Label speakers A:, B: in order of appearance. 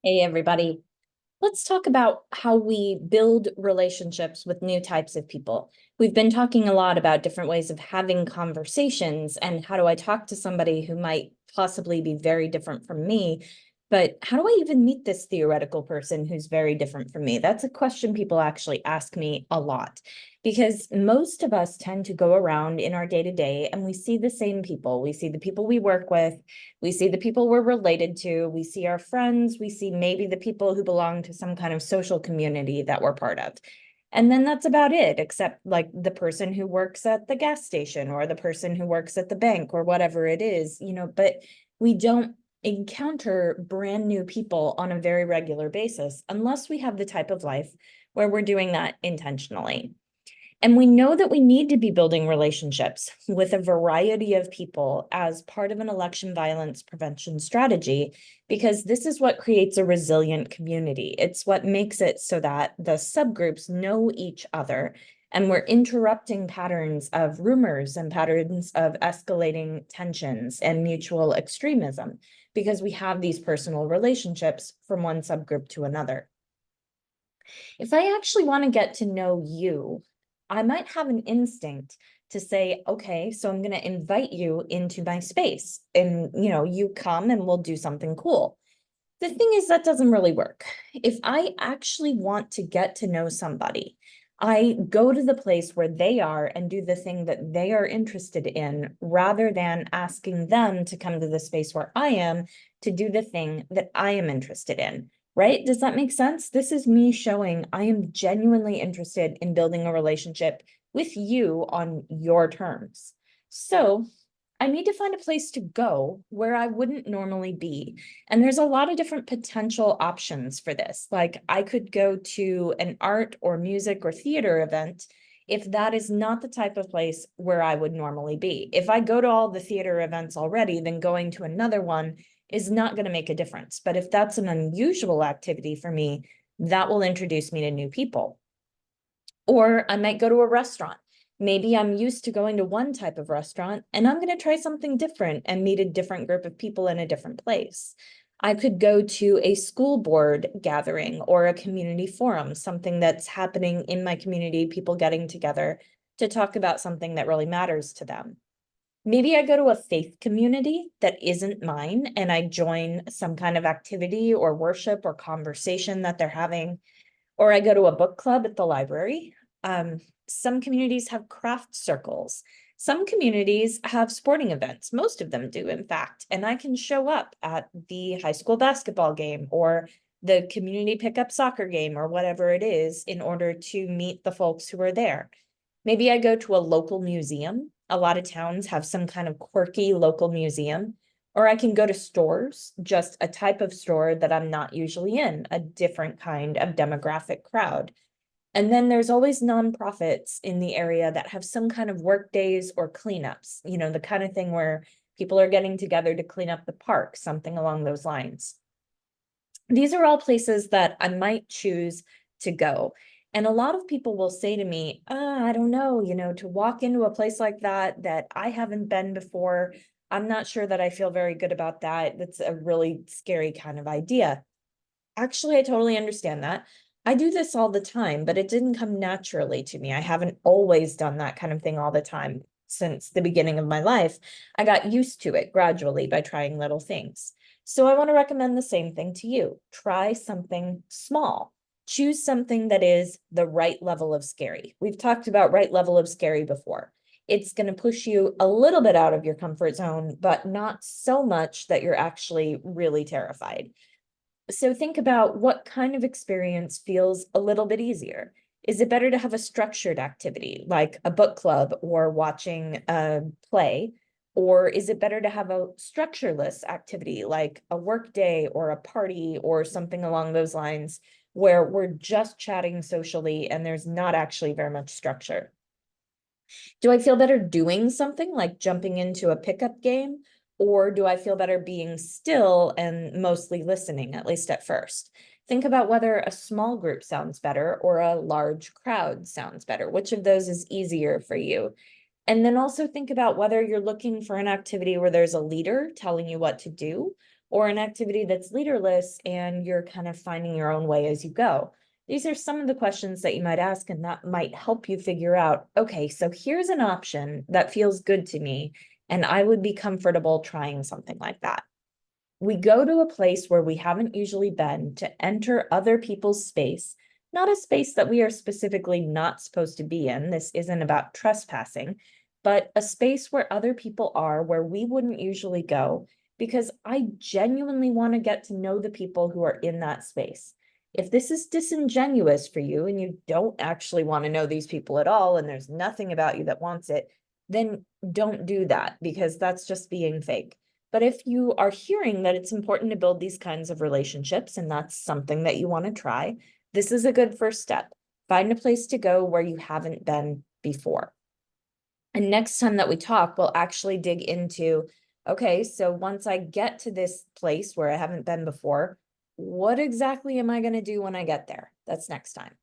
A: Hey, everybody. Let's talk about how we build relationships with new types of people. We've been talking a lot about different ways of having conversations and how do I talk to somebody who might possibly be very different from me. But how do I even meet this theoretical person who's very different from me? That's a question people actually ask me a lot because most of us tend to go around in our day to day and we see the same people. We see the people we work with. We see the people we're related to, we see our friends, we see maybe the people who belong to some kind of social community that we're part of. And then that's about it, except like the person who works at the gas station or the person who works at the bank or whatever it is, but we don't encounter brand new people on a very regular basis unless we have the type of life where we're doing that intentionally. And we know that we need to be building relationships with a variety of people as part of an election violence prevention strategy, because this is what creates a resilient community. It's what makes it so that the subgroups know each other and we're interrupting patterns of rumors and patterns of escalating tensions and mutual extremism because we have these personal relationships from one subgroup to another. If I actually want to get to know you, I might have an instinct to say, okay, so I'm going to invite you into my space and, you come and we'll do something cool. The thing is, that doesn't really work. If I actually want to get to know somebody, I go to the place where they are and do the thing that they are interested in rather than asking them to come to the space where I am to do the thing that I am interested in. Right? Does that make sense? This is me showing I am genuinely interested in building a relationship with you on your terms. So I need to find a place to go where I wouldn't normally be. And there's a lot of different potential options for this. Like I could go to an art or music or theater event if that is not the type of place where I would normally be. If I go to all the theater events already, then going to another one is not going to make a difference. But if that's an unusual activity for me, that will introduce me to new people. Or I might go to a restaurant. Maybe I'm used to going to one type of restaurant and I'm going to try something different and meet a different group of people in a different place. I could go to a school board gathering or a community forum, something that's happening in my community, people getting together to talk about something that really matters to them. Maybe I go to a faith community that isn't mine and I join some kind of activity or worship or conversation that they're having, or I go to a book club at the library. Um, some communities have craft circles. Some communities have sporting events. Most of them do, in fact. And I can show up at the high school basketball game or the community pickup soccer game or whatever it is in order to meet the folks who are there. Maybe I go to a local museum. A lot of towns have some kind of quirky local museum. Or I can go to stores, just a type of store that I'm not usually in, a different kind of demographic crowd. And then there's always nonprofits in the area that have some kind of work days or cleanups, the kind of thing where people are getting together to clean up the park, something along those lines. These are all places that I might choose to go. And a lot of people will say to me, I don't know, to walk into a place like that I haven't been before, I'm not sure that I feel very good about that. That's a really scary kind of idea. Actually, I totally understand that. I do this all the time, but it didn't come naturally to me. I haven't always done that kind of thing all the time since the beginning of my life. I got used to it gradually by trying little things. So I want to recommend the same thing to you. Try something small. Choose something that is the right level of scary. We've talked about right level of scary before. It's going to push you a little bit out of your comfort zone, but not so much that you're actually really terrified. So think about what kind of experience feels a little bit easier. Is it better to have a structured activity like a book club or watching a play? Or is it better to have a structureless activity like a work day or a party or something along those lines where we're just chatting socially and there's not actually very much structure? Do I feel better doing something like jumping into a pickup game? Or do I feel better being still and mostly listening, at least at first? Think about whether a small group sounds better or a large crowd sounds better. Which of those is easier for you? And then also think about whether you're looking for an activity where there's a leader telling you what to do, or an activity that's leaderless and you're kind of finding your own way as you go? These are some of the questions that you might ask, and that might help you figure out, okay, so here's an option that feels good to me, and I would be comfortable trying something like that. We go to a place where we haven't usually been to enter other people's space, not a space that we are specifically not supposed to be in. This isn't about trespassing, but a space where other people are, where we wouldn't usually go, because I genuinely want to get to know the people who are in that space. If this is disingenuous for you and you don't actually want to know these people at all, and there's nothing about you that wants it, then don't do that, because that's just being fake. But if you are hearing that it's important to build these kinds of relationships and that's something that you want to try, this is a good first step. Find a place to go where you haven't been before. And next time that we talk, we'll actually dig into, okay, so once I get to this place where I haven't been before, what exactly am I going to do when I get there? That's next time.